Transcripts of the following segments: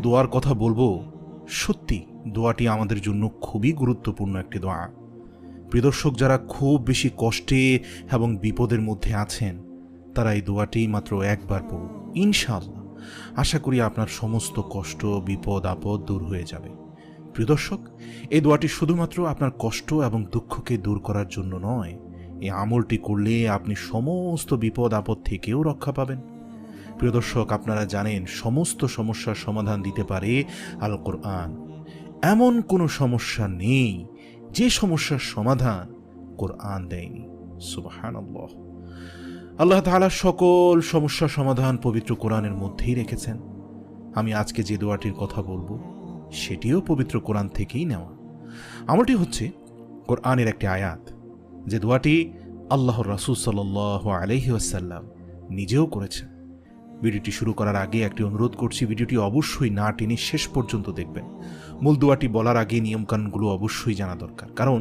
দোয়ার কথা বলবো, সত্যি দোয়াটি আমাদের জন্য খুবই গুরুত্বপূর্ণ একটি দোয়া। প্রিয় দর্শক, যারা খুব বেশি কষ্টে এবং বিপদের মধ্যে আছেন তারা এই দোয়াটি মাত্র একবার পড়ুন। ইনশাআল্লাহ আশা করি আপনার সমস্ত কষ্ট, বিপদ আপদ দূর হয়ে যাবে। প্রিয় দর্শক, এই দোয়াটি শুধুমাত্র আপনার কষ্ট এবং দুঃখকে দূর করার জন্য নয়, এই আমলটি করলে আপনি সমস্ত বিপদ আপদ থেকেও রক্ষা পাবেন। প্রিয় দর্শক, আপনারা জানেন সমস্ত সমস্যার সমাধান দিতে পারে আল কোরআন। এমন কোনো সমস্যা নেই যে সমস্যার সমাধান কোরআন দেয়নি। সুবহানাল্লাহ। আল্লাহ তাআলা সকল সমস্যার সমাধান পবিত্র কোরআনের মধ্যেই রেখেছেন। আমি আজকে যে দোয়াটির কথা বলবো সেটিও পবিত্র কোরআন থেকেই নেওয়া। আমলটি হচ্ছে কোরআনের একটি আয়াত, যে দোয়াটি আল্লাহর রাসূল সাল্লাল্লাহু আলাইহি ওয়াসাল্লাম নিজেও করেছেন। ভিডিওটি শুরু করার আগে একটি অনুরোধ করছি, ভিডিওটি অবশ্যই না টেনে শেষ পর্যন্ত দেখবেন। মূল দোয়াটি বলার আগে নিয়মকানুনগুলো অবশ্যই জানা দরকার, কারণ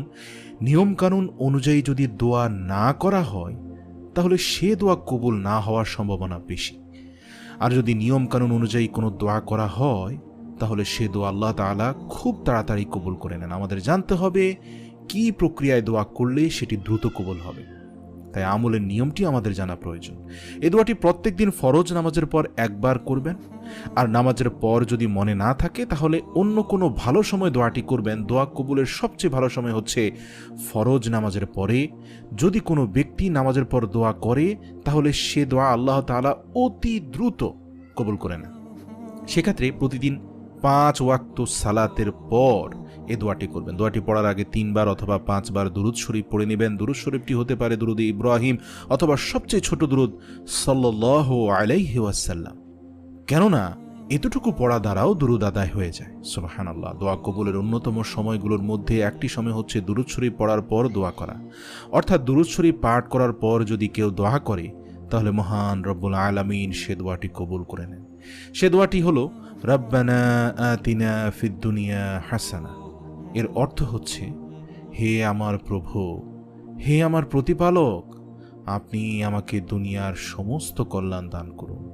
নিয়মকানুন অনুযায়ী যদি দোয়া না করা হয় তাহলে সে দোয়া কবুল না হওয়ার সম্ভাবনা বেশি। আর যদি নিয়মকানুন অনুযায়ী কোনো দোয়া করা হয় তাহলে সে দোয়া আল্লাহ তাআলা খুব তাড়াতাড়ি কবুল করে নেন। আমাদের জানতে হবে কি প্রক্রিয়ায় দোয়া করলে সেটি দ্রুত কবুল হবে, তাই আমলের নিয়মটি আমাদের জানা প্রয়োজন। এই দোয়াটি প্রত্যেক দিন ফরজ নামাজের পর একবার করবেন, আর নামাজের পর যদি মনে না থাকে তাহলে অন্য কোনো ভালো সময় দোয়াটি করবেন। দোয়া কবুলের সবচেয়ে ভালো সময় হচ্ছে ফরজ নামাজের পরে। যদি কোনো ব্যক্তি নামাজের পর দোয়া করে তাহলে সে দোয়া আল্লাহ তাআলা অতি দ্রুত কবুল করে নেন। সেক্ষেত্রে প্রতিদিন 5 ওয়াক্ত সালাতের পর এই দোয়াটি করবেন। দোয়াটি পড়ার আগে 3 বার অথবা 5 বার দুরুদ শরীফ পড়ে নেবেন। দুরুদ শরীফটি হতে পারে দুরুদ ইব্রাহিম অথবা সবচেয়ে ছোট দুরুদ সাল্লাল্লাহু আলাইহি ওয়াসাল্লাম, কেননা এতটুকু পড়া দ্বারাও দুরুদ আদায় হয়ে যায়। সুবহানাল্লাহ। দোয়া কবুলের অন্যতম সময়গুলোর মধ্যে একটি সময় হচ্ছে দুরুদ শরীফ পড়ার পর দোয়া করা। অর্থাৎ দুরুদ শরীফ পাঠ করার পর যদি কেউ দোয়া করে তাহলে মহান রব্বুল আলামিন সে দোয়াটি কবুল করে নেন। সে দোয়াটি হলো রাব্বানা আতিনা ফিদ দুনিয়া হাসানা। এর অর্থ হচ্ছে, হে আমার প্রভু, হে আমার প্রতিপালক, আপনি আমাকে দুনিয়ার সমস্ত কল্যাণ দান করুন।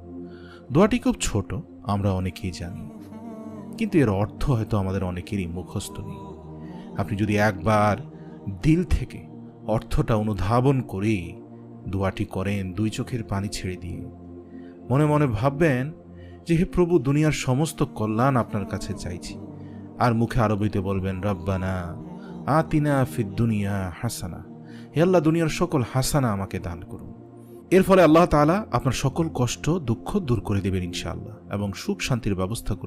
দোয়াটি খুব ছোট, আমরা অনেকেই জানি, কিন্তু এর অর্থ হয়তো আমাদের অনেকেরই মুখস্থ নেই। আপনি যদি একবার দিল থেকে অর্থটা অনুধাবন করে দোয়াটি করেন, 2 চোখের পানি ছেড়ে দিয়ে মনে মনে ভাববেন যে হে প্রভু, দুনিয়ার সমস্ত কল্যাণ আপনার কাছে চাইছি, আর মুখে আরবিতে বলবেন রব্বানা আতিনা ফিদ দুনিয়া হাসানা, হে আল্লাহ দুনিয়ার সকল হাসানা আমাকে দান করুন। এর ফলে আল্লাহ তাআলা আপনার সকল কষ্ট দুঃখ দূর করে দেবেন ইনশাআল্লাহ, এবং সুখ শান্তির ব্যবস্থা করে